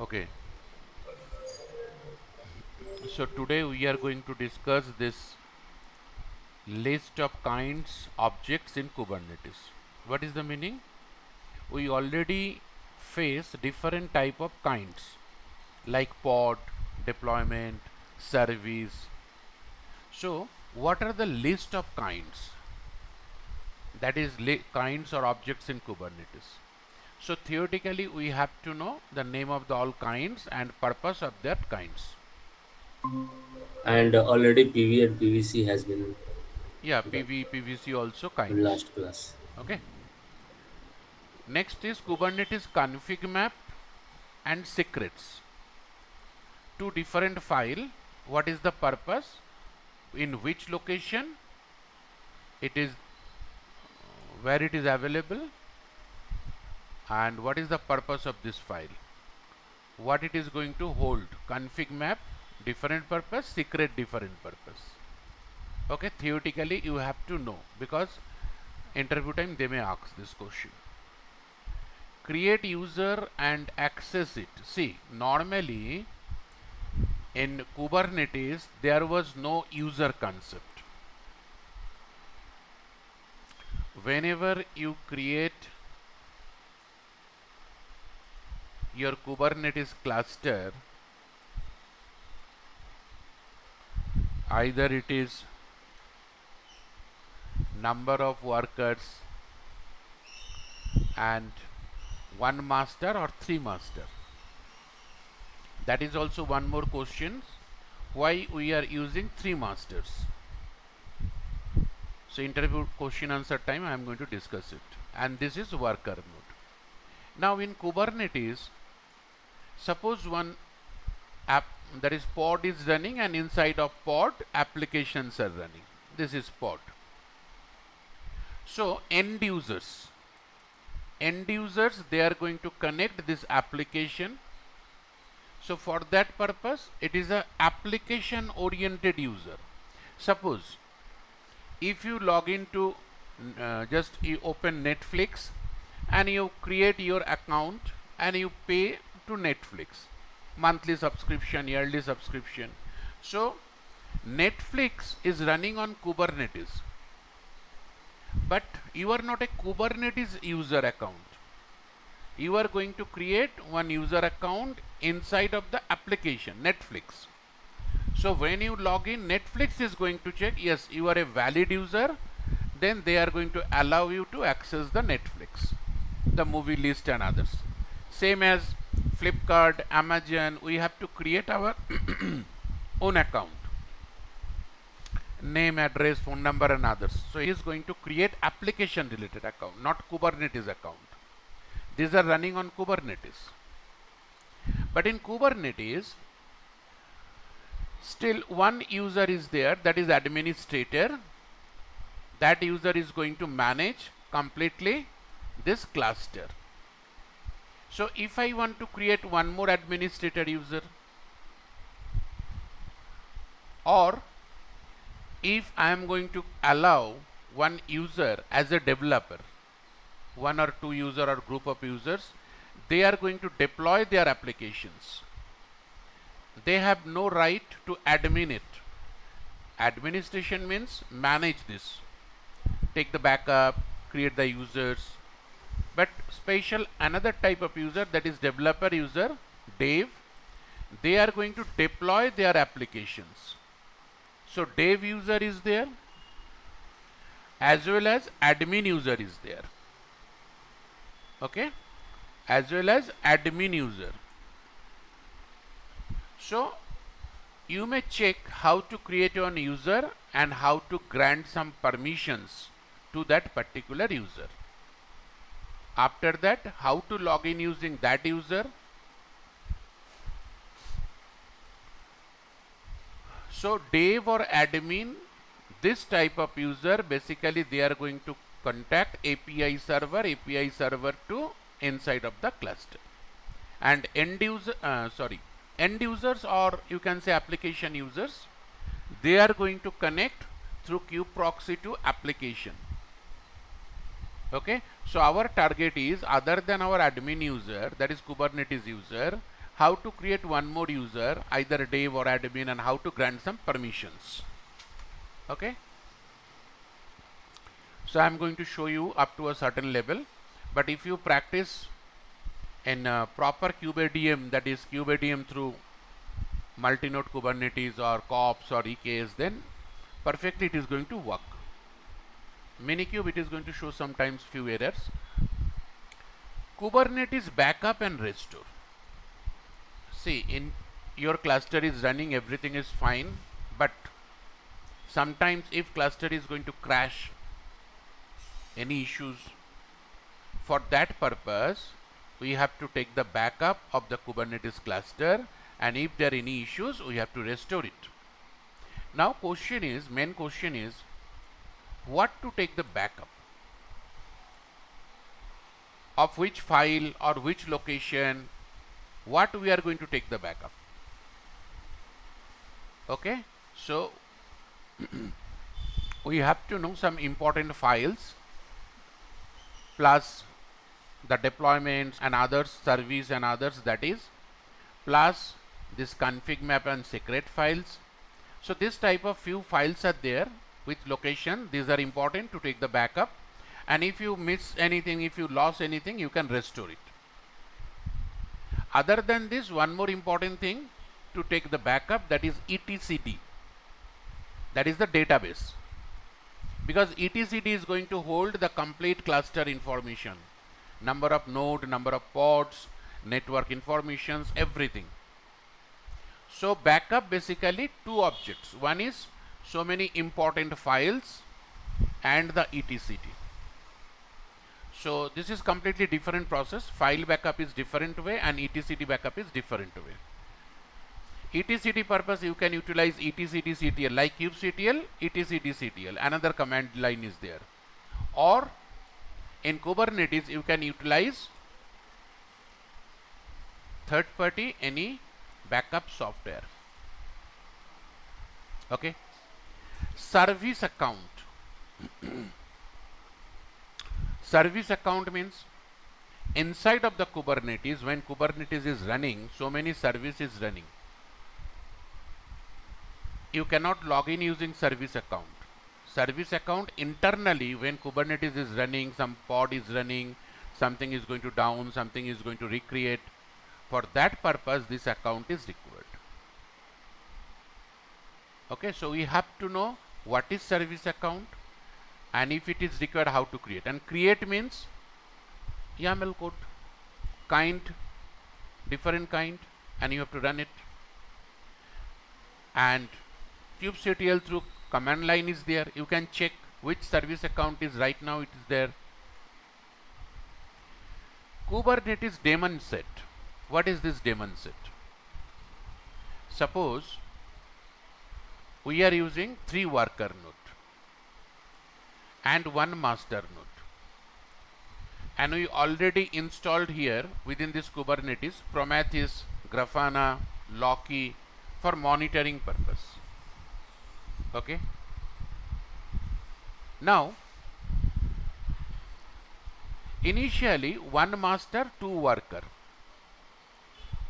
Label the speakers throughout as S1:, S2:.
S1: Okay, so today we are going to discuss this list of kinds objects in Kubernetes. What is the meaning? We already face different type of kinds like pod, deployment, service. So what are the list of kinds? That is kinds or objects in Kubernetes. So theoretically we have to know the name of the all kinds and purpose of that kinds.
S2: And already PV and PVC has been
S1: Yeah,
S2: done
S1: PVC also
S2: in
S1: kinds.
S2: last class.
S1: Okay. Next is Kubernetes config map and secrets. Two different file. What is the purpose? In which location it is, where it is available, and what is the purpose of this file? What it is going to hold? Config map different purpose, secret different purpose. Okay, theoretically you have to know because interview time they may ask this question. Create user and access it. See, normally in Kubernetes there was no user concept. Whenever you create your Kubernetes cluster, either it is number of workers and one master or three master. That is also one more question, why we are using three masters. So interview question answer time I am going to discuss it, and this is worker mode. Now in Kubernetes, suppose one app, that is pod, is running, and inside of pod applications are running. This is pod. So end users they are going to connect this application. So for that purpose it is a application oriented user. Suppose if you log into just you open Netflix and you create your account and you pay to Netflix monthly subscription, yearly subscription. So Netflix is running on Kubernetes, but you are not a Kubernetes user account. You are going to create one user account inside of the application Netflix. So when you log in, Netflix is going to check, yes, you are a valid user, then they are going to allow you to access the Netflix, the movie list and others. Same as Flipkart, Amazon, we have to create our own account, name, address, phone number and others. So he is going to create application related account, not Kubernetes account. These are running on Kubernetes. But in Kubernetes, still one user is there, that is administrator. That user is going to manage completely this cluster. So if I want to create one more administrator user, or if I am going to allow one user as a developer, one or two user or group of users, they are going to deploy their applications. They have no right to admin it. Administration means manage this, take the backup, create the users. But special another type of user, that is developer user, dev, they are going to deploy their applications. So dev user is there as well as admin user is there. Okay, as well as admin user. So you may check how to create your own user and how to grant some permissions to that particular user. After that, how to log in using that user. So dev or admin, this type of user, basically they are going to contact API server to inside of the cluster. And end users, or you can say application users, they are going to connect through kubeproxy to application. Okay, so our target is, other than our admin user, that is Kubernetes user, how to create one more user, either dev or admin, and how to grant some permissions. Okay. So I'm going to show you up to a certain level, but if you practice in proper KubeADM, that is KubeADM through multi-node Kubernetes or K8s or K8s, then perfectly it is going to work. Minikube, it is going to show sometimes few errors. Kubernetes backup and restore. See, in your cluster is running, everything is fine, but sometimes if cluster is going to crash, any issues, for that purpose we have to take the backup of the Kubernetes cluster, and if there are any issues we have to restore it. Now main question is what to take the backup, of which file or which location, what we are going to take the backup. Okay, so we have to know some important files plus the deployments and others, service and others, that is, plus this config map and secret files. So this type of few files are there with location. These are important to take the backup, and if you miss anything, if you lost anything, you can restore it. Other than this, one more important thing to take the backup, that is etcd, that is the database, because etcd is going to hold the complete cluster information, number of node, number of pods, network informations, everything. So backup basically two objects, one is so many important files and the etcd. So this is completely different process. File backup is different way and etcd backup is different way. etcd purpose you can utilize etcd-ctl, like kubectl, etcd-ctl, another command line is there, or in Kubernetes you can utilize third party any backup software. Okay. Service account. Service account means inside of the Kubernetes, when Kubernetes is running, so many services running, you cannot log in using service account. Service account internally, when Kubernetes is running, some pod is running, something is going to down, something is going to recreate, for that purpose this account is required. Okay, so we have to know what is service account, and if it is required, how to create. And create means YAML code, kind, different kind, and you have to run it. And kubectl through command line is there, you can check which service account is right now it is there. Kubernetes daemon set. What is this daemon set? Suppose we are using 3 worker node and 1 master node, and we already installed here within this Kubernetes Prometheus, Grafana, Loki for monitoring purpose. Okay. Now initially 1 master, 2 worker,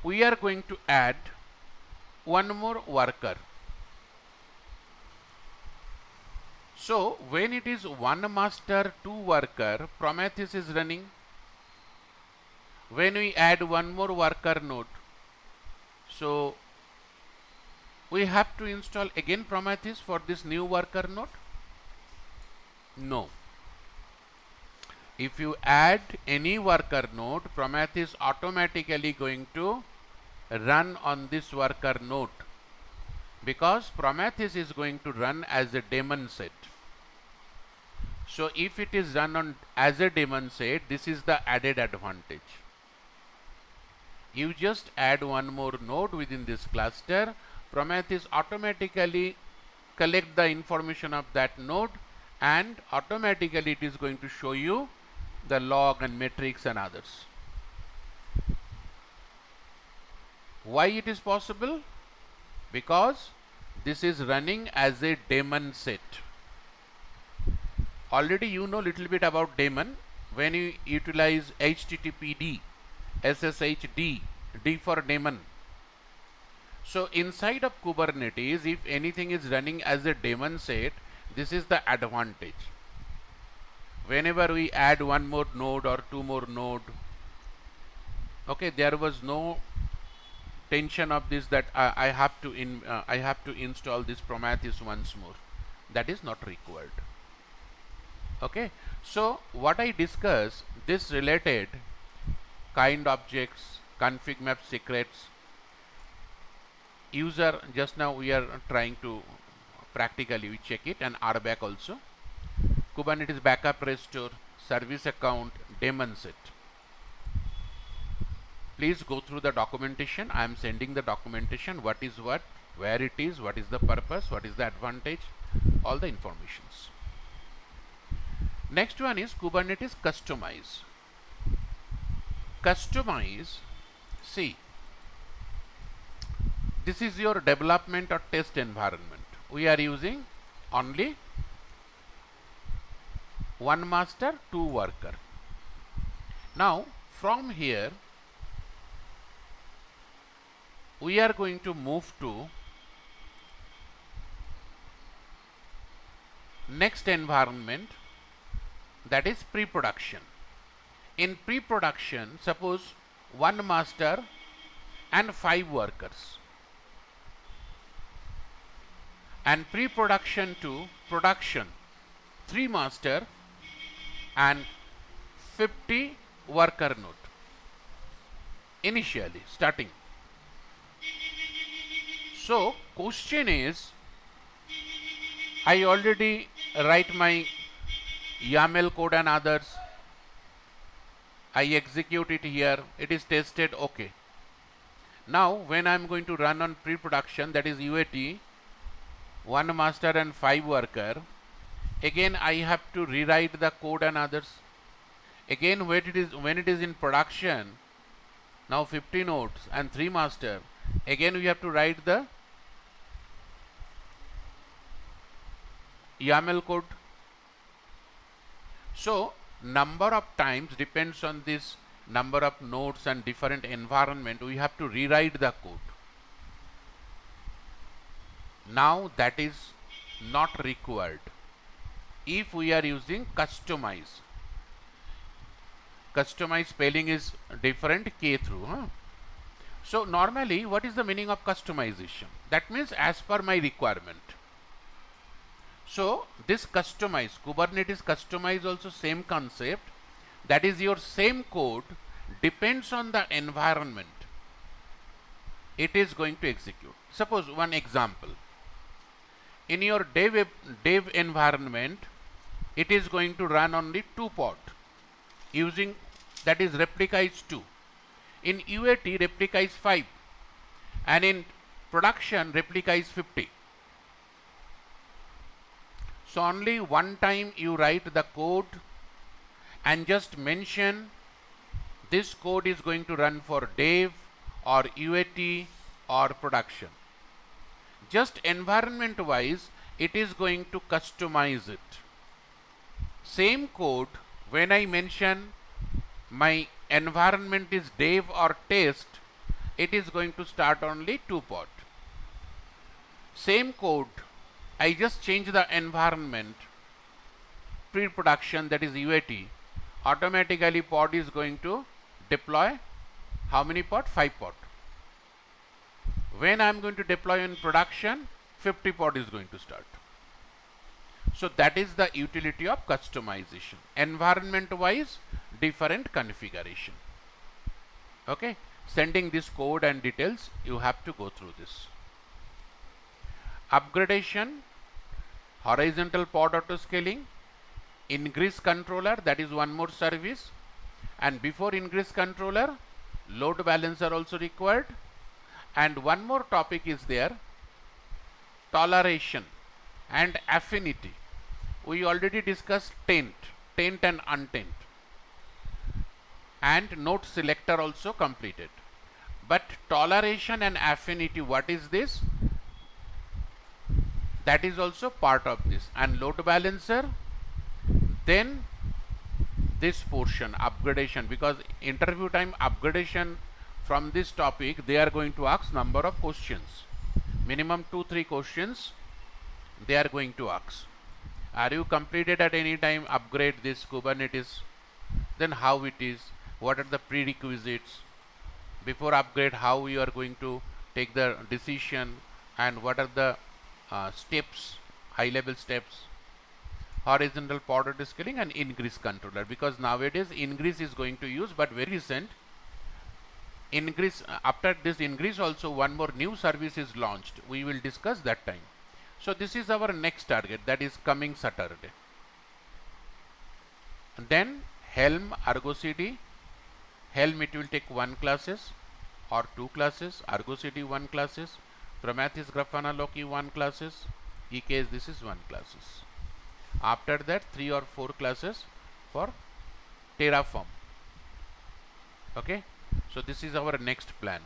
S1: we are going to add one more worker. So when it is 1 master, 2 worker, Prometheus is running. When we add one more worker node, so we have to install again Prometheus for this new worker node? No. If you add any worker node, Prometheus automatically going to run on this worker node, because Prometheus is going to run as a daemon set. So if it is run on as a daemon set, this is the added advantage. You just add one more node within this cluster, Prometheus automatically collect the information of that node, and automatically it is going to show you the log and metrics and others. Why it is possible? Because this is running as a daemon set. Already you know little bit about daemon. When you utilize HTTPD, SSHD, D for daemon. So inside of Kubernetes, if anything is running as a daemon set, this is the advantage. Whenever we add one more node or two more node, okay, there was no tension of this that I have to install this Prometheus once more. That is not required. Okay, so what I discuss this related kind objects, config map secrets, user, just now we are trying to practically we check it, and RBAC also, Kubernetes backup restore, service account, daemon set. Please go through the documentation. I am sending the documentation, what is what, where it is, what is the purpose, what is the advantage, all the informations. Next one is Kubernetes customize. Customize, see, this is your development or test environment. We are using only one master, two worker. Now from here we are going to move to next environment, that is pre-production. In pre-production, suppose one master and 5 workers, and pre-production to production 3 master and 50 worker node initially starting. So question is, I already write my YAML code and others, I execute it here, it is tested, okay. Now when I am going to run on pre-production, that is UAT, one master and 5 worker, again I have to rewrite the code and others. Again when it is in production, now 50 nodes and 3 master, again we have to write the YAML code. So number of times depends on this number of nodes and different environment, we have to rewrite the code. Now that is not required if we are using customize. Customize spelling is different, K through. So normally what is the meaning of customization? That means as per my requirement. So this customize, Kubernetes customize also same concept, that is your same code depends on the environment it is going to execute. Suppose one example, in your dev environment it is going to run only 2 pod using, that is replica is 2, in UAT replica is 5, and in production replica is 50. So only one time you write the code and just mention this code is going to run for dev or UAT or production. Just environment wise it is going to customize it. Same code, when I mention my environment is dev or test, it is going to start only 2 pod. Same code, I just change the environment, pre-production, that is UAT, automatically pod is going to deploy how many pod? 5 pod. When I am going to deploy in production, 50 pod is going to start. So that is the utility of customization. Environment wise different configuration. Okay, sending this code and details, you have to go through this. Upgradation, horizontal pod auto scaling, ingress controller, that is one more service, and before ingress controller load balancer also required, and one more topic is there, toleration and affinity. We already discussed tent and untent, and node selector also completed, but toleration and affinity, what is this? That is also part of this, and load balancer, then this portion upgradation, because interview time upgradation from this topic they are going to ask number of questions, minimum 2-3 questions they are going to ask. Are you completed at any time upgrade this Kubernetes? Then how it is? What are the prerequisites? Before upgrade, how you are going to take the decision, and what are the steps, high level steps, horizontal pod scaling and ingress controller, because nowadays ingress is going to use, but very recent ingress, after this ingress also one more new service is launched, we will discuss that time. So this is our next target, that is coming Saturday. And then Helm Argo CD, Helm it will take 1 classes or 2 classes, Argo CD 1 classes, Prometheus Grafana Loki 1 classes, EKS this is 1 classes. After that 3 or 4 classes for Terraform. Okay, so this is our next plan.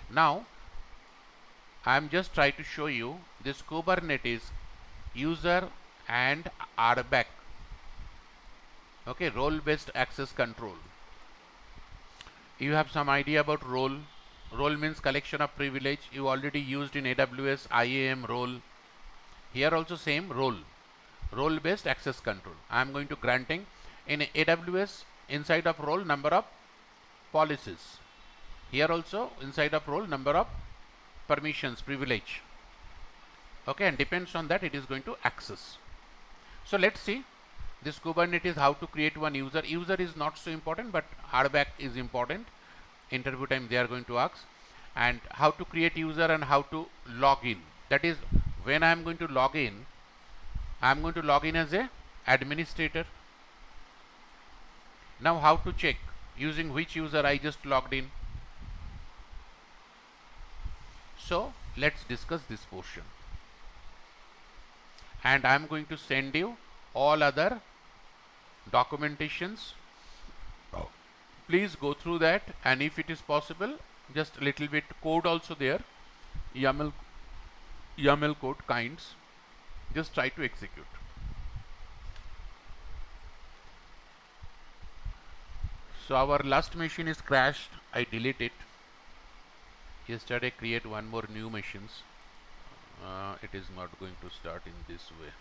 S1: Now I am just trying to show you this Kubernetes user and RBAC, okay, role based access control. You have some idea about role. Role means collection of privilege. You already used in AWS IAM role. Here also same role, role based access control. I am going to granting in AWS inside of role number of policies. Here also inside of role number of permissions, privilege. Okay, and depends on that it is going to access. So let's see this Kubernetes, how to create one user. User is not so important, but RBAC is important. Interview time they are going to ask, and how to create user and how to log in. That is, when I am going to log in, I am going to log in as a administrator. Now how to check using which user I just logged in. So let's discuss this portion, and I am going to send you all other documentations. Please go through that, and if it is possible, just a little bit code also there, YAML code kinds, just try to execute. So our last machine is crashed, I delete it. Yesterday create one more new machines. It is not going to start in this way.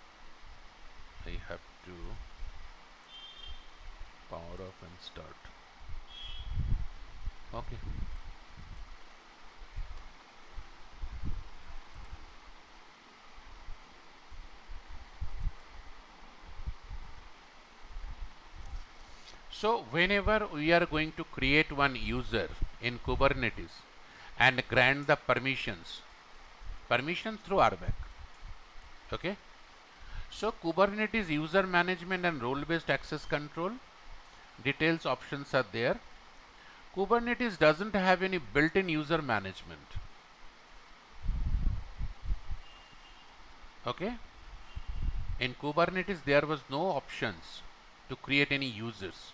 S1: I have to power off and start. Okay. So whenever we are going to create one user in Kubernetes and grant the permissions through RBAC. Okay. So Kubernetes user management and role based access control details options are there. Kubernetes doesn't have any built-in user management. Okay. In Kubernetes there was no options to create any users,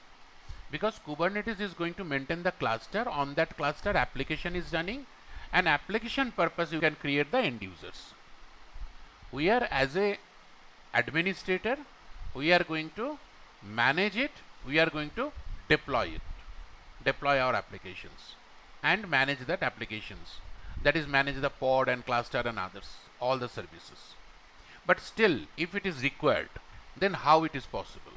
S1: because Kubernetes is going to maintain the cluster. On that cluster application is running, and application purpose you can create the end users. We are as a administrator, we are going to manage it, we are going to deploy it, deploy our applications and manage that applications, that is manage the pod and cluster and others, all the services. But still if it is required, then how it is possible?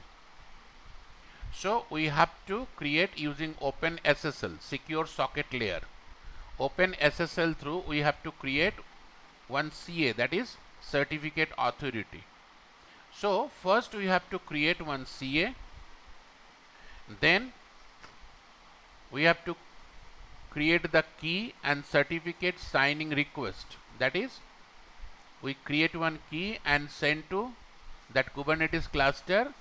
S1: So we have to create using OpenSSL, secure socket layer. OpenSSL through we have to create one CA, that is certificate authority. So first we have to create one CA, then we have to create the key and certificate signing request. That is, we create one key and send to that Kubernetes cluster,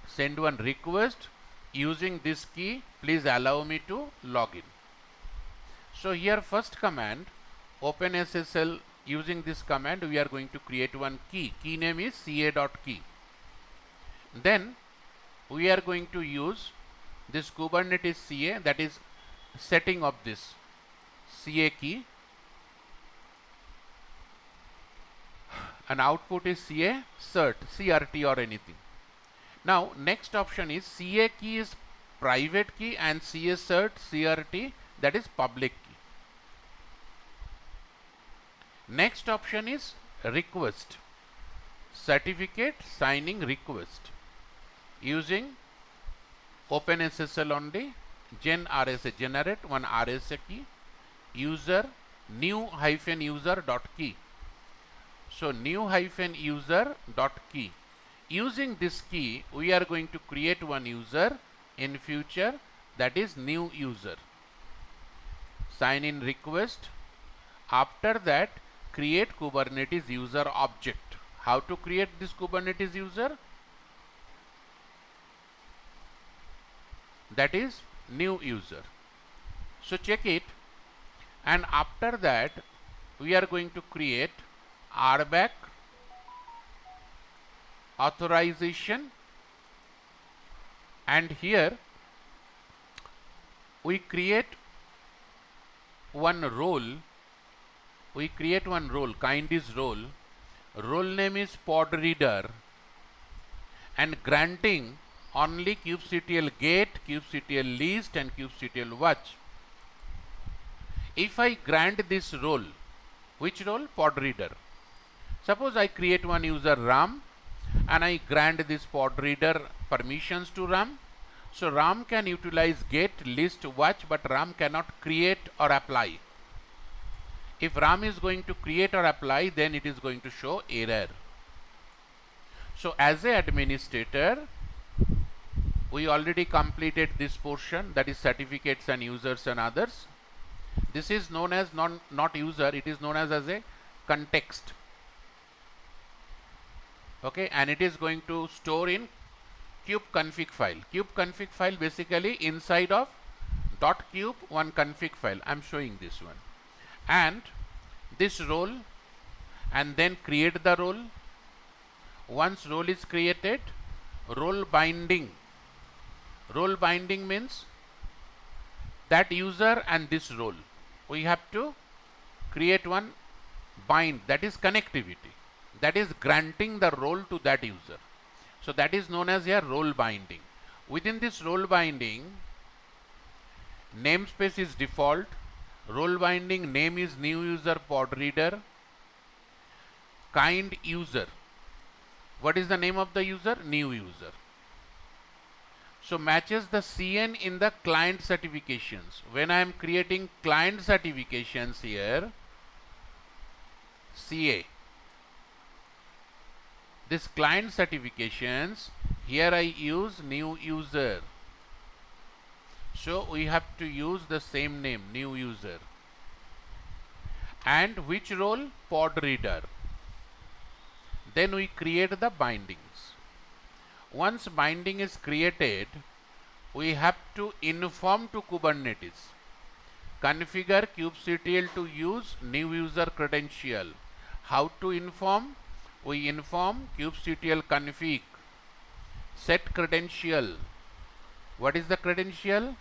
S1: send one request using this key, please allow me to log in. So here first command OpenSSL, using this command we are going to create one key name is ca.key. Then we are going to use this Kubernetes CA, that is setting of this CA key, and output is CA cert, CRT or anything. Now next option is CA key is private key and CA cert, CRT that is public key. Next option is request, certificate signing request using OpenSSL only, gen RSA, generate one RSA key, user new hyphen user dot key. So new hyphen user dot key. Using this key, we are going to create one user in future, that is new user. Sign in request. After that, create Kubernetes user object. How to create this Kubernetes user? That is new user. So check it, and after that we are going to create RBAC authorization, and here we create one role. We create one role, K8s role. Role name is pod reader, and granting only kubectl get, kubectl list, and kubectl watch. If I grant this role, which role? Pod reader. Suppose I create one user RAM and I grant this pod reader permissions to RAM. So RAM can utilize get, list, watch, but RAM cannot create or apply. If RAM is going to create or apply, then it is going to show error. So as a administrator, we already completed this portion, that is certificates and users and others. This is known as not user, it is known as a context. Okay, and it is going to store in kubeconfig file. Kubeconfig file basically inside of .kube one config file. I am showing this one. And this role, and then create the role. Once role is created, role binding. Role binding means that user and this role, we have to create one bind, that is connectivity, that is granting the role to that user. So that is known as a role binding. Within this role binding, namespace is default, role binding name is new user pod reader, kind user. What is the name of the user? New user. So matches the CN in the client certifications. When I am creating client certifications here, CA, this client certifications, here I use new user. So we have to use the same name, new user. And which role? Pod reader. Then we create the bindings. Once binding is created, we have to inform to Kubernetes, configure kubectl to use new user credential. How to inform? We inform kubectl config, set credential. What is the credential?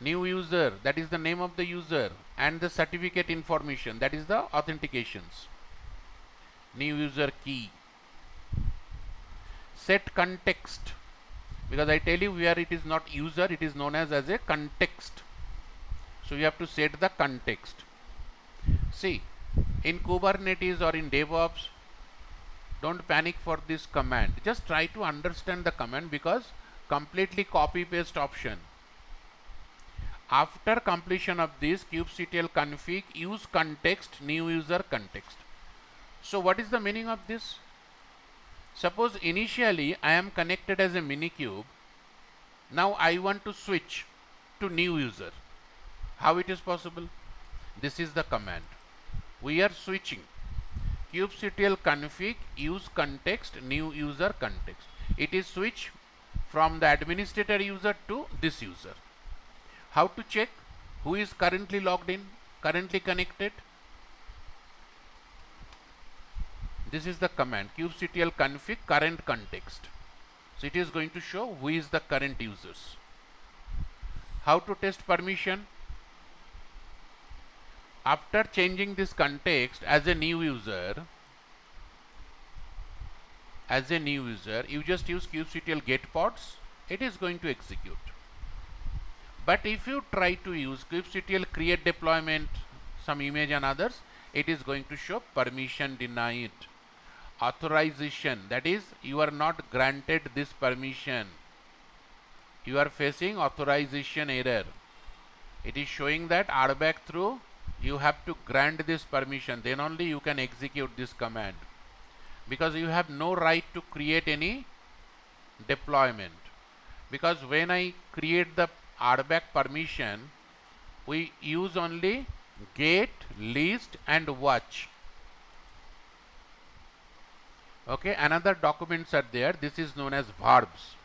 S1: New user, that is the name of the user, and the certificate information, that is the authentications. New user key. Set context, because I tell you where it is not user, it is known as a context. So you have to set the context. See, in Kubernetes or in Devops, don't panic for this command. Just try to understand the command, because completely copy paste option. After completion of this, kubectl config use context, new user context. So what is the meaning of this? Suppose initially I am connected as a minikube. Now I want to switch to new user. How it is possible? This is the command. We are switching. Kubectl config use context, new user context. It is switch from the administrator user to this user. How to check who is currently logged in, currently connected? This is the command, kubectl config current context. So it is going to show who is the current users. How to test permission? After changing this context as a new user, you just use kubectl get pods. It is going to execute. But if you try to use kubectl create deployment, some image and others, it is going to show permission denied. Authorization, that is you are not granted this permission. You are facing authorization error. It is showing that RBAC through you have to grant this permission, then only you can execute this command, because you have no right to create any deployment. Because when I create the RBAC permission, we use only get, list and watch. Okay, another documents are there. This is known as verbs.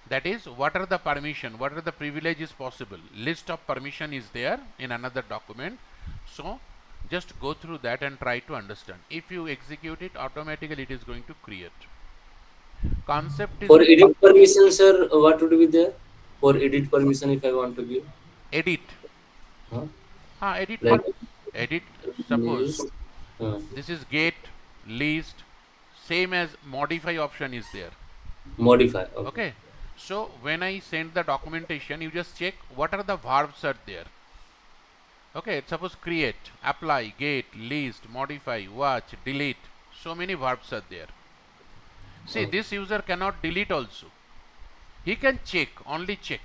S1: That is, what are the permission, what are the privileges possible. List of permission is there in another document. So just go through that and try to understand. If you execute it, automatically it is going to create. Concept is
S2: For edit permission, sir, what would be there? For edit permission, if I want to give,
S1: edit.
S2: huh?
S1: Edit
S2: Like
S1: edit. Suppose
S2: use, uh,
S1: this is get, list, same as modify option is there.
S2: modify. Okay.
S1: Okay, so when I send the documentation, you just check what are the verbs are there. Okay, suppose create, apply, get, list, modify, watch, delete. So many verbs are there. See,
S2: Okay.
S1: this user cannot delete also. He can check, only check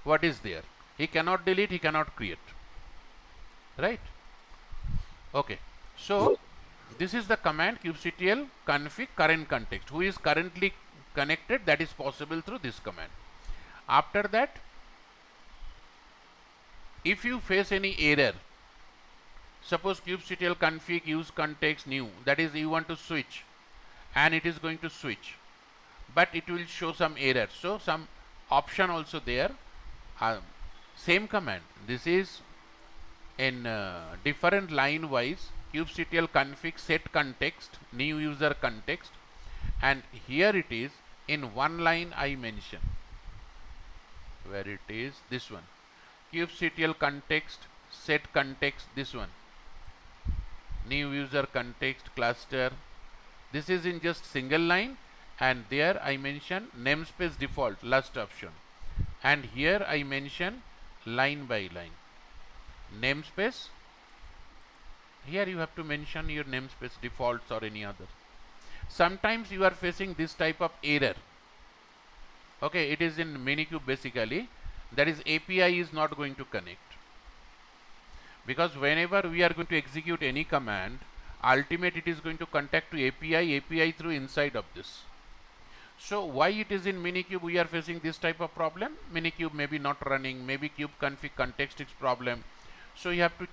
S1: what is there. He cannot delete, he cannot create. Right? Okay. So this is the command kubectl config current context. Who is currently connected, that is possible through this command. After that, if you face any error, suppose kubectl config use context new, that is you want to switch and it is going to switch, but it will show some error. So some option also there. Same command. This is in different line wise. Kubectl config set context, new user context, and here it is in one line I mention where it is this one. Kubectl context set context, this one. New user context cluster. This is in just single line, and there I mention namespace default last option, and here I mention line by line namespace. Here you have to mention your namespace defaults or any other. Sometimes you are facing this type of error. Okay, it is in Minikube basically. That is API is not going to connect. Because whenever we are going to execute any command, ultimate it is going to contact to API through inside of this. So why it is in Minikube we are facing this type of problem? Minikube may be not running, maybe kube config context is problem. So you have to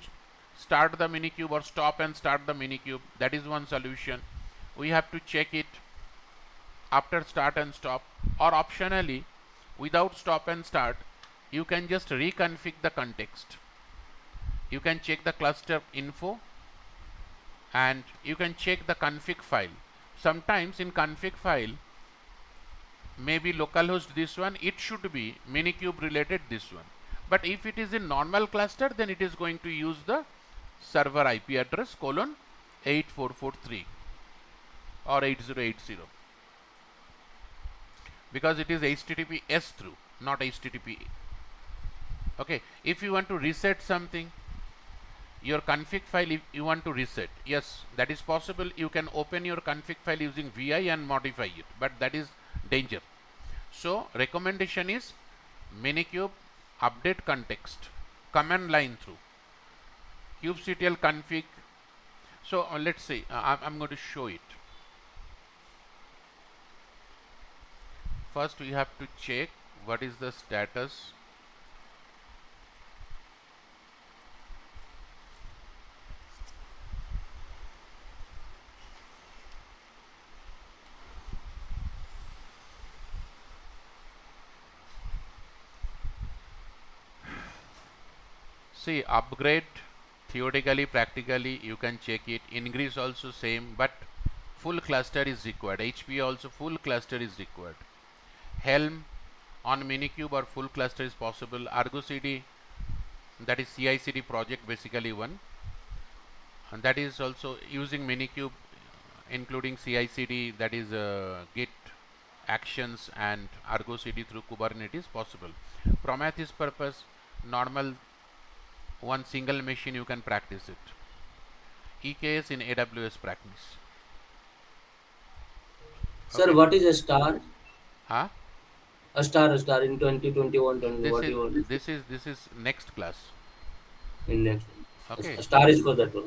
S1: start the Minikube or stop and start the Minikube. That is one solution. We have to check it after start and stop, or optionally without stop and start you can just reconfigure the context. You can check the cluster info and you can check the config file. Sometimes in config file, maybe localhost this one, it should be Minikube related this one. But if it is in normal cluster, then it is going to use the server IP address colon 8443 or 8080, because it is HTTPS through, not HTTP. Okay, if you want to reset something, your config file, if you want to reset, yes, that is possible. You can open your config file using VI and modify it, but that is danger. So recommendation is Minikube update context command line through kubectl config. So let's see, I'm going to show it. First we have to check what is the status. See, upgrade theoretically, practically you can check it. Increase also same, but full cluster is required. HP also full cluster is required. Helm on Minikube or full cluster is possible. Argo CD, that is CI/CD project basically one, and that is also using Minikube, including CI/CD, that is Git actions and Argo CD through Kubernetes possible. Prometheus purpose, normal one single machine you can practice it. EKS in AWS practice.
S2: Sir,
S1: Okay.
S2: what is a star?
S1: Huh?
S2: A star in 2021, 20,
S1: This
S2: what
S1: is
S2: you want to say
S1: this is this is next class.
S2: in next one?
S1: Okay.
S2: A star is for that one.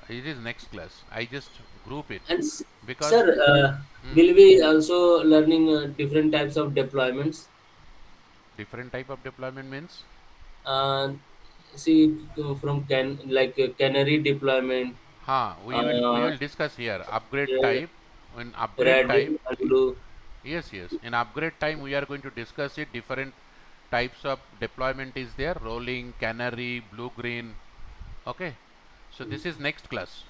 S1: It is next class. I just group it
S2: And
S1: because
S2: sir, will we also learning different types of deployments?
S1: different type of deployment means.
S2: Uh, See, from canary deployment,
S1: We
S2: uh,
S1: will discuss here upgrade
S2: red,
S1: type. In upgrade
S2: red
S1: type,
S2: and blue.
S1: yes, yes. In upgrade time, we are going to discuss it. Different types of deployment is there: rolling, canary, blue, green. Okay. So this is next class.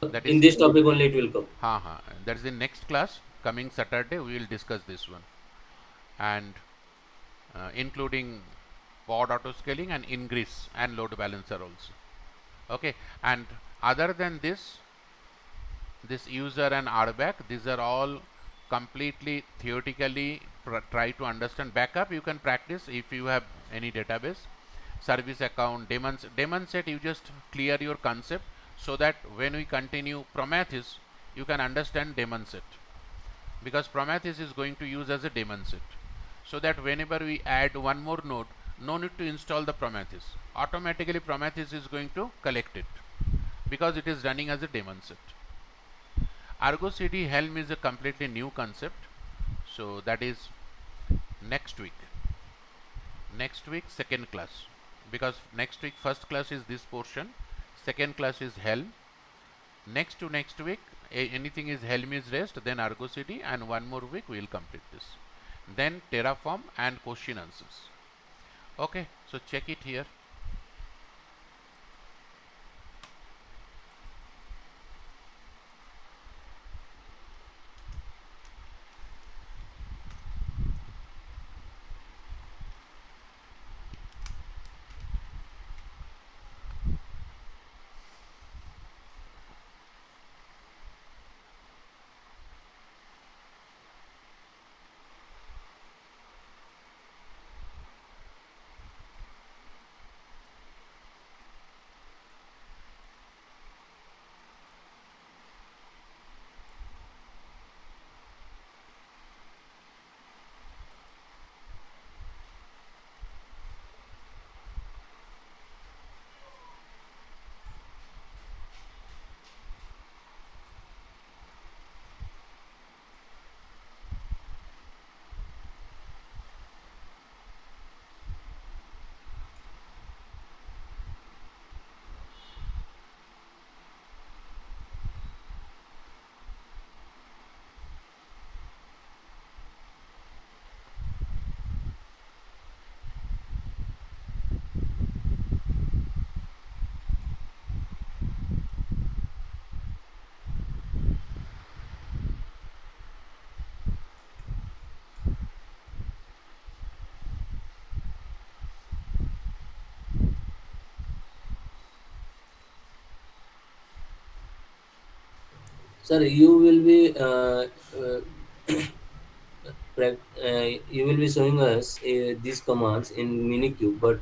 S1: That
S2: In
S1: is,
S2: this topic only it will come.
S1: that is the next class. Coming Saturday, we will discuss this one, and including pod auto scaling and ingress and load balancer also. Okay. And other than this user and RBAC, these are all completely theoretically try to understand. Backup you can practice if you have any database. Service account, daemon set, you just clear your concept so that when we continue Prometheus, you can understand daemon set, because Prometheus is going to use as a daemon set, so that whenever we add one more node, no need to install the Prometheus. Automatically Prometheus is going to collect it because it is running as a daemon set. Argo CD Helm is a completely new concept. So that is next week. Next week, second class. Because next week, first class is this portion, second class is Helm. Next to next week, anything is Helm is rest, then Argo CD, and one more week we will complete this. Then Terraform and question answers. Okay, so check it here.
S2: Sir, uh, you will be showing us these commands in Minikube, but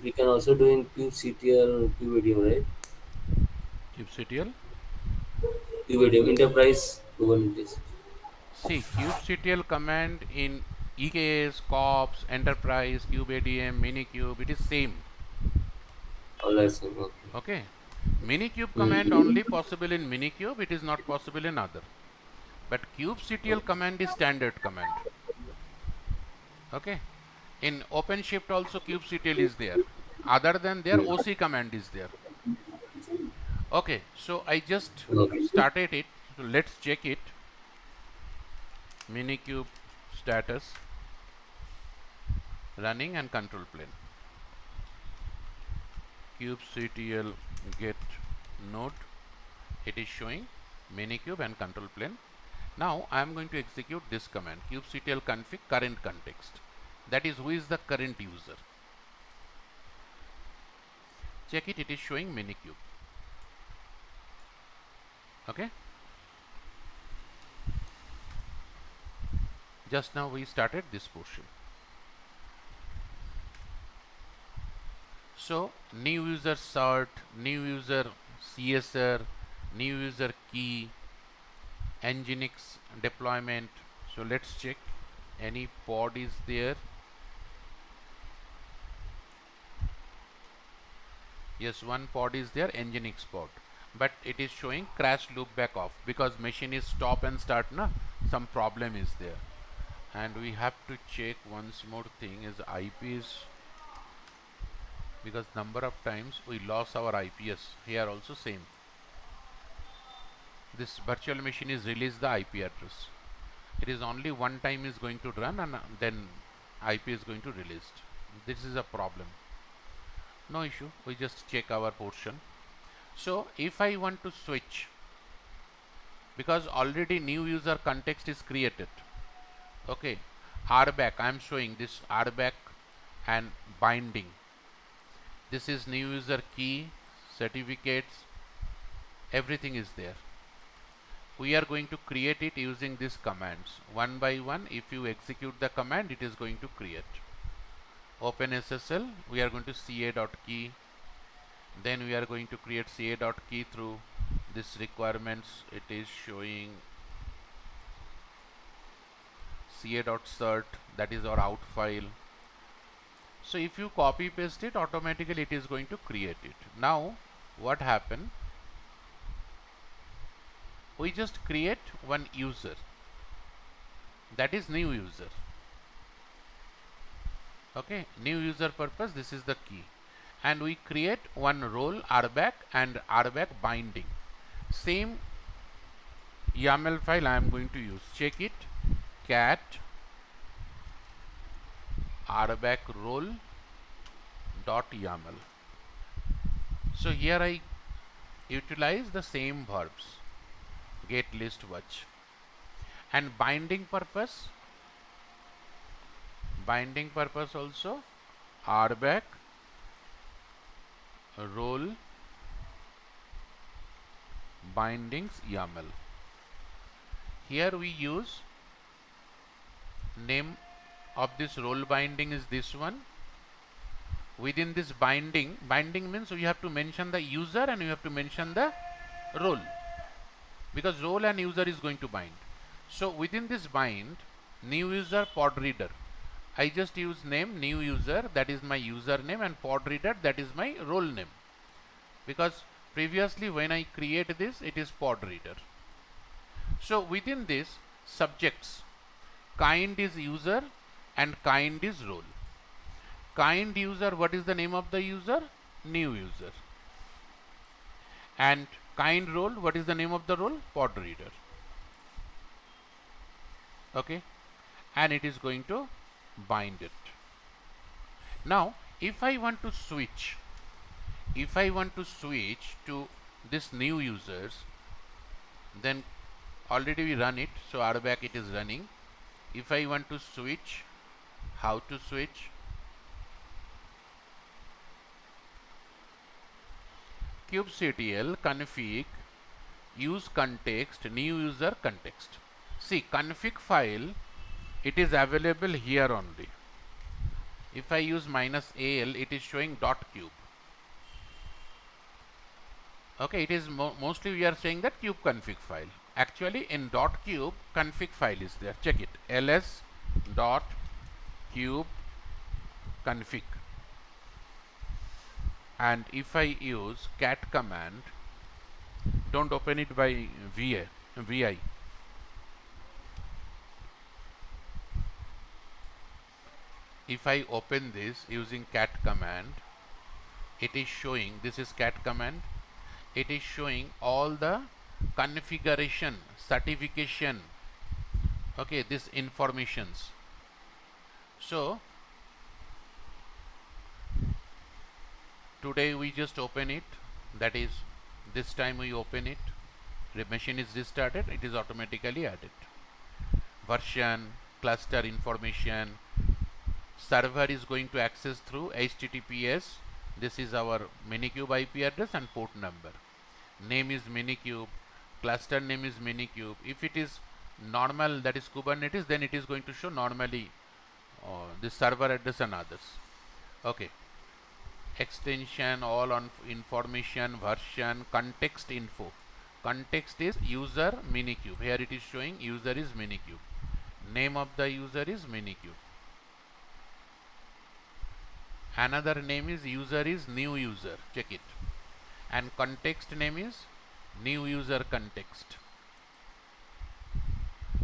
S2: we can also do in kubectl, QVDM, right?
S1: kubectl.
S2: QVDM, Enterprise Kubernetes.
S1: See, kubectl command in EKS, COPS, Enterprise, KubeADM, Minikube, it is same.
S2: All right, sir. Okay.
S1: Okay. Minikube command
S2: Mm.
S1: only possible in Minikube, it is not possible in other. But kubectl command is standard command. Okay. In OpenShift also kubectl is there. Other than there,
S2: Mm.
S1: OC command is there. Okay. So I just
S2: Okay.
S1: started it. So let's check it. Minikube status running and control plane. Kubectl get node. It is showing Minikube and control plane. Now I am going to execute this command, kubectl config current context. That is, who is the current user. Check it, it is showing Minikube. Okay. Just now we started this portion. So new user sort, new user CSR, new user key, Nginx deployment. So let's check any pod is there. Yes, one pod is there, Nginx pod, but it is showing crash loop back off because machine is stop and start na, some problem is there. And we have to check once more thing is IPs, because number of times we lost our IPs. Here also same, this virtual machine is released the IP address. It is only one time is going to run, and then IP is going to released. This is a problem. No issue, we just check our portion. So if I want to switch, because already new user context is created, okay, RBAC, I am showing this RBAC and binding. This is new user key, certificates, everything is there. We are going to create it using these commands one by one. If you execute the command, it is going to create. Open SSL, we are going to ca.key, then we are going to create ca.key through this requirements. It is showing ca.cert, that is our out file. So if you copy paste it, automatically it is going to create it. Now what happened, we just create one user, that is new user. Okay, new user purpose, this is the key, and we create one role RBAC and RBAC binding. Same YAML file I am going to use. Check it, cat RBAC role dot YAML. So here I utilize the same verbs, get, list, watch, and binding purpose also RBAC role bindings YAML. Here we use name of this role binding is this one. Within this binding means we have to mention the user and we have to mention the role, because role and user is going to bind. So within this bind, new user pod reader, I just use name new user, that is my username, and pod reader, that is my role name, because previously when I create this, it is pod reader. So within this subjects, kind is user and kind is role. Kind user, what is the name of the user? New user. And kind role, what is the name of the role? Pod reader. Okay, and it is going to bind it. Now if I want to switch to this new users, then already we run it, so RBAC it is running. If I want to switch, how to switch? kubectl config use context new user context. See, config file, it is available here only. If I use -al, it is showing .cube. Okay, it is mostly we are saying that cube config file. Actually in .cube config file is there. Check it, ls.cube config. And if I use cat command, don't open it by vi. If I open this using cat command, it is showing, this is cat command, it is showing all the configuration, certification, okay, this informations. So today we just open it, that is this time we open it, the machine is restarted, it is automatically added. Version, cluster information, server is going to access through HTTPS. This is our Minikube IP address and port number. Name is Minikube, cluster name is Minikube. If it is normal, that is Kubernetes, then it is going to show normally this server address and others. Okay, extension, all on information, version, context info. Context is user minikube. Here it is showing user is minikube. Name of the user is minikube. Another name is user is new user. Check it. And context name is new user context.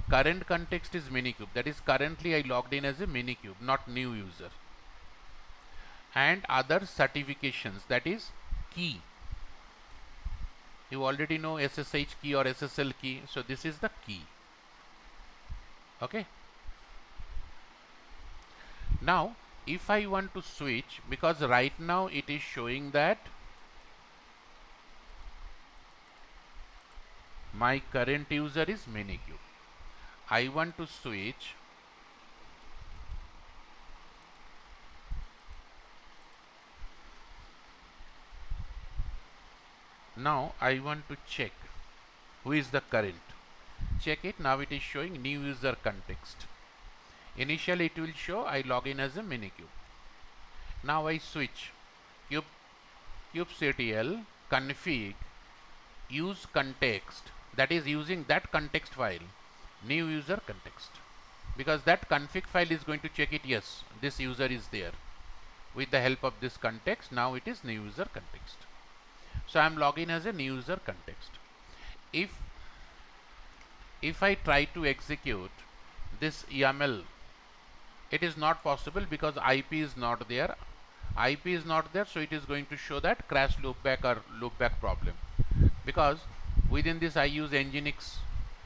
S1: Current context is minikube. That is currently I logged in as a minikube, not new user. And other certifications, that is key. You already know SSH key or SSL key, so this is the key. Okay. Now if I want to switch, because right now it is showing that my current user is minikube. I want to switch. Now I want to check who is the current. Check it. Now it is showing new user context. Initially it will show I log in as a minikube. Now I switch kubectl config use context, that is using that context file, new user context, because that config file is going to check it. Yes, this user is there. With the help of this context, now it is new user context. So I am logging as a new user context. If I try to execute this YAML, it is not possible because IP is not there. IP is not there, so it is going to show that crash loopback or loopback problem. Because within this I use Nginx,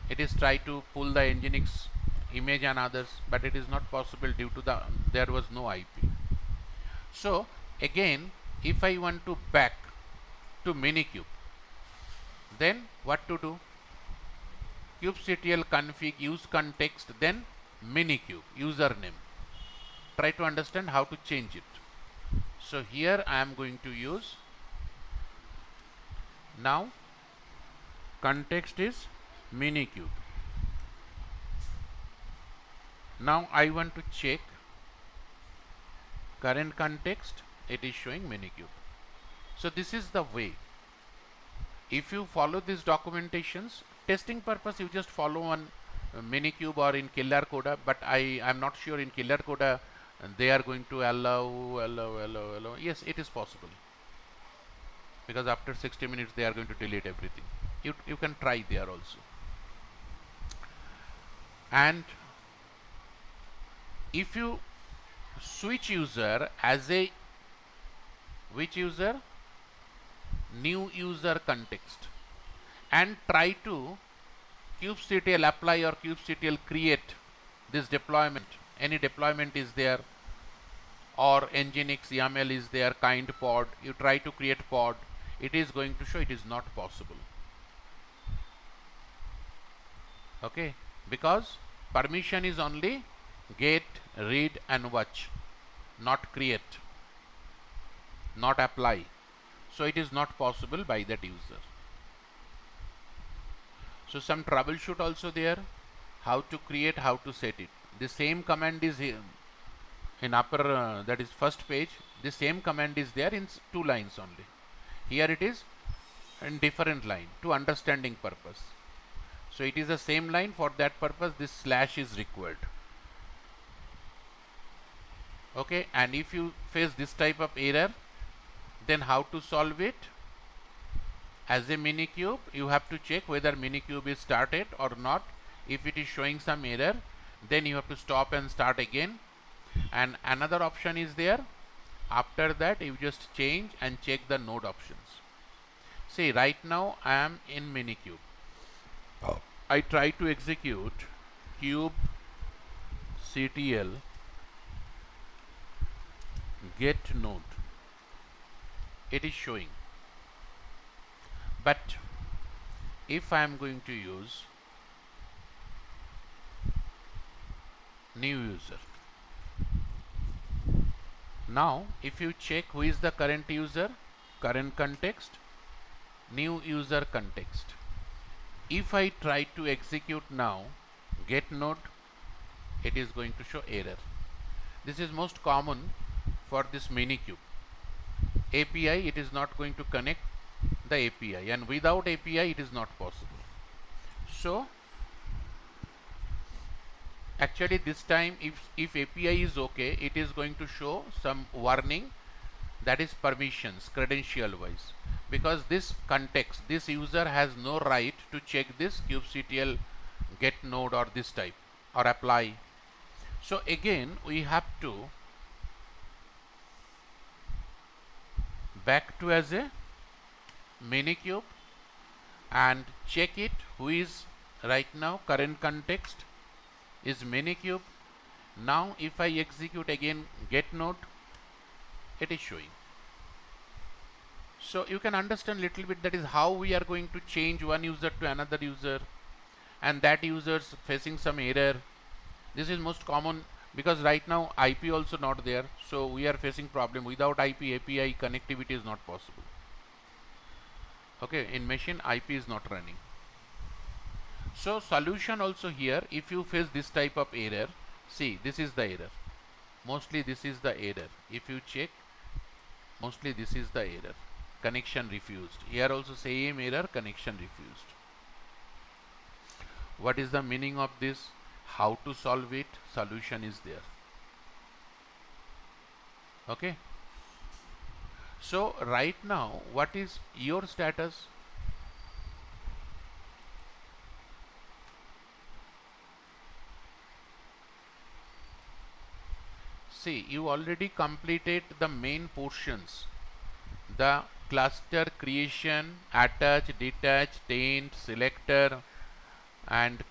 S1: it is try to pull the Nginx image and others, but it is not possible due to there was no IP. So again, if I want to back to minikube, then what to do? kubectl config use context, then minikube username. Try to understand how to change it. So here I am going to use, now context is minikube. Now I want to check current context, it is showing minikube. So this is the way. If you follow these documentations, testing purpose, you just follow on minikube or in Killer Coda, but I am not sure in Killer Coda they are going to allow. Yes, it is possible, because after 60 minutes they are going to delete everything. You can try there also. And if you switch user as a which user, new user context, and try to kubectl apply or kubectl create this deployment, any deployment is there, or Nginx YAML is there, kind pod, you try to create pod, it is going to show it is not possible. Okay, because permission is only get, read and watch, not create, not apply. So it is not possible by that user. So some troubleshoot also there, how to create, how to set it. The same command is here in upper, that is first page. The same command is there in 2 lines only. Here it is in different line to understanding purpose. So it is the same line, for that purpose this slash is required. Okay, and if you face this type of error, then how to solve it? As a minikube, you have to check whether minikube is started or not. If it is showing some error, then you have to stop and start again. And another option is there. After that, you just change and check the node options. See, right now I am in minikube. I try to execute kubectl get node. It is showing. But if I am going to use new user, now if you check who is the current user, current context, new user context. If I try to execute now get node, it is going to show error. This is most common for this minikube. API, it is not going to connect the API, and without API it is not possible. So actually this time if API is okay, it is going to show some warning, that is permissions credential wise, because this context, this user has no right to check this kubectl get node or this type or apply. So again we have to back to as a minikube and check it who is right now current context is minikube. Now if I execute again get node, it is showing. So you can understand little bit, that is how we are going to change one user to another user, and that users facing some error. This is most common because right now IP also not there, so we are facing problem. Without IP API connectivity is not possible. Okay, in machine IP is not running. So solution also here, if you face this type of error, see this is the error, mostly this is the error. If you check, mostly this is the error, connection refused. Here also same error, connection refused. What is the meaning of this? How to solve it? Solution is there. Okay. So right now what is your status? See, you already completed the main portions, the cluster creation, attach, detach, taint, selector, and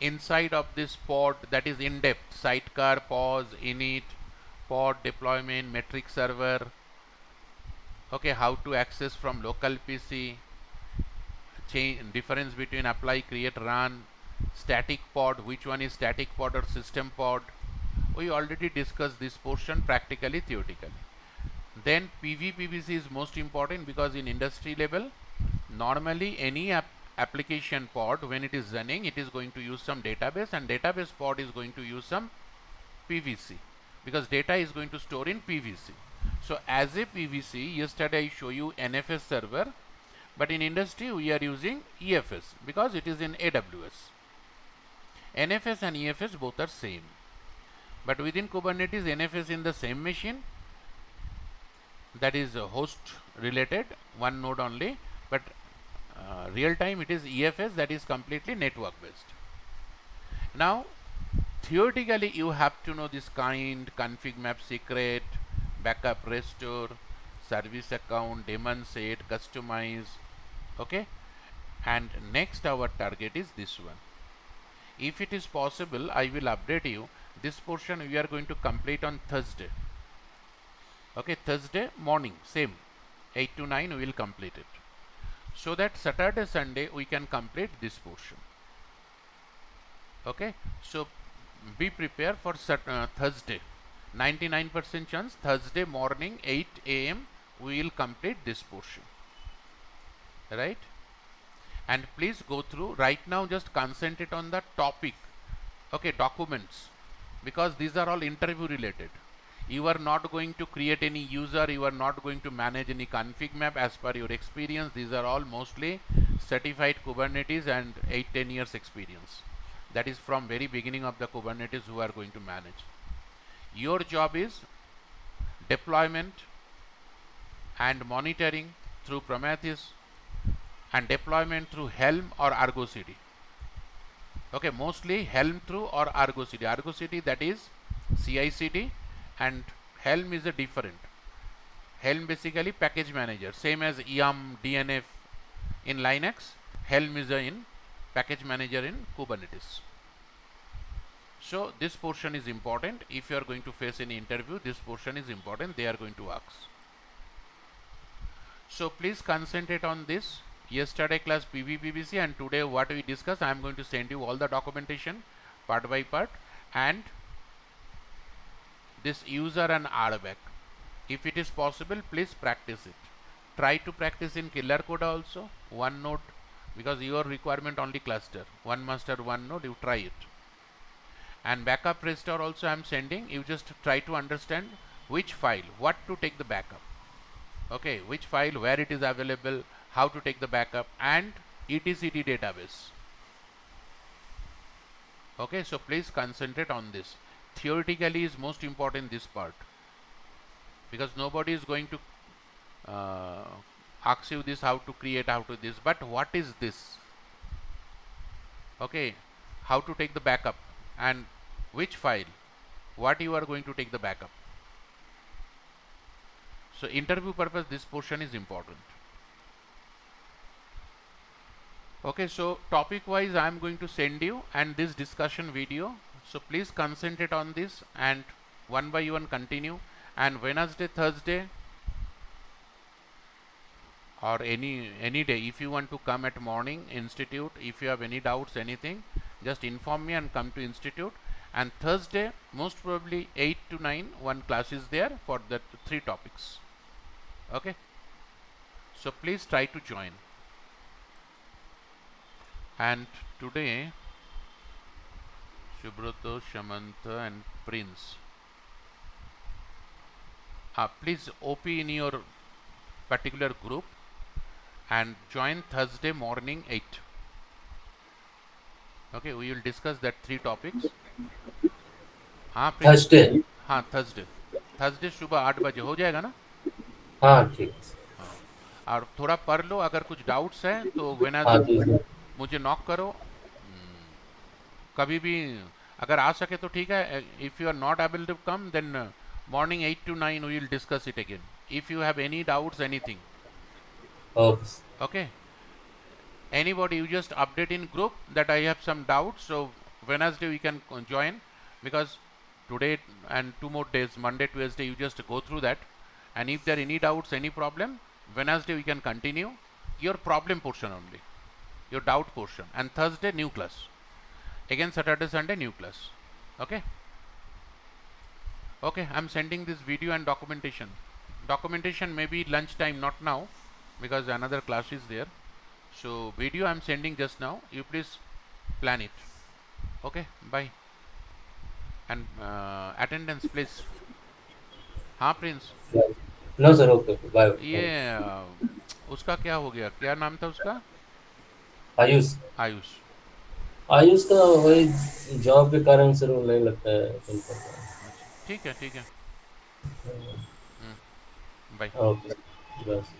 S1: inside of this pod, that is in depth, sidecar, pause, init, pod deployment, metric server, okay, how to access from local PC, change difference between apply, create, run, static pod, which one is static pod or system pod. We already discussed this portion practically, theoretically. Then PVPVC is most important because in industry level, normally any application pod when it is running, it is going to use some database, and database pod is going to use some PVC because data is going to store in PVC. So as a PVC, yesterday I show you NFS server, but in industry we are using EFS because it is in AWS. NFS and EFS both are same, but within Kubernetes NFS in the same machine, that is host related, one node only, but real time it is EFS, that is completely network based. Now theoretically you have to know this kind, config map secret, backup restore, service account, daemon set, customize. Okay, and next our target is this one. If it is possible, I will update you. This portion we are going to complete on Thursday. Okay, Thursday morning, same 8 to 9 we will complete it, so that Saturday Sunday we can complete this portion. Okay, so be prepared for Thursday. 99% chance Thursday morning 8 a.m. we will complete this portion, right? And please go through right now, just concentrate on the topic, okay, documents, because these are all interview related. You are not going to create any user, you are not going to manage any config map as per your experience. These are all mostly certified Kubernetes and 8-10 years experience, that is from very beginning of the Kubernetes, who are going to manage. Your job is deployment and monitoring through Prometheus, and deployment through Helm or Argo CD. Okay, mostly Helm through or Argo CD. Argo CD, that is CI/CD, and Helm is a different. Helm basically package manager, same as yum, DNF in Linux. Helm is in package manager in Kubernetes. So this portion is important. If you are going to face any interview, this portion is important, they are going to ask. So please concentrate on this. Yesterday class PVPVC, and today what we discuss, I am going to send you all the documentation part by part, and this user and RBAC. If it is possible, please practice it. Try to practice in Killer Code also, one node, because your requirement only cluster, one master, one node, you try it. And backup restore also I'm sending, you just try to understand which file, what to take the backup. Okay, which file, where it is available, how to take the backup, and etcd database. Okay, so please concentrate on this. Theoretically is most important this part, because nobody is going to uh, ask you this, how to create, how to this, but what is this? Okay, how to take the backup and which file, what you are going to take the backup. So interview purpose, this portion is important. Okay, so topic wise I am going to send you and this discussion video. So please concentrate on this and one by one continue. And Wednesday, Thursday, or any day, if you want to come at morning institute, if you have any doubts, anything, just inform me and come to institute. And Thursday, most probably 8 to 9, one class is there for the 3 topics. Okay, so please try to join. And today, Shubhrata, Shamantha and Prince, please OP in your particular group and join Thursday morning 8. Okay, we will discuss that 3 topics. हाँ Prince,
S2: Thursday.
S1: हाँ Thursday, Thursday सुबह 8 बजे हो जाएगा ना?
S2: हाँ ठीक।
S1: हाँ, और थोड़ा पढ़ लो, अगर कुछ डाउट्स हैं तो वेनाज
S2: हाँ जी।
S1: मुझे नॉक करो। कभी भी अगर आ सके तो ठीक है, if you are not able to come then morning 8 to 9 we will discuss it again. If you have any doubts, anything,
S2: okay.
S1: okay, anybody, you just update in group that I have some doubts, so Wednesday we can join, because today and 2 more days, Monday, Tuesday, you just go through that, and if there are any doubts, any problem, Wednesday we can continue your problem portion only, your doubt portion, and Thursday new class, again Saturday, Sunday new class. Okay, okay, I'm sending this video and documentation maybe lunchtime, not now, because another class is there. So video I'm sending just now, you please plan it. Okay, bye. And attendance please. हाँ Prince,
S2: no sir, okay, bye.
S1: ये उसका क्या हो गया, क्या नाम था उसका?
S2: आयुष।
S1: आयुष।
S2: आयुष का वही जॉब के कारण सर वो नहीं लगता है कहीं पर।
S1: अच्छा ठीक है, ठीक है। बाय।
S2: ओके, बस।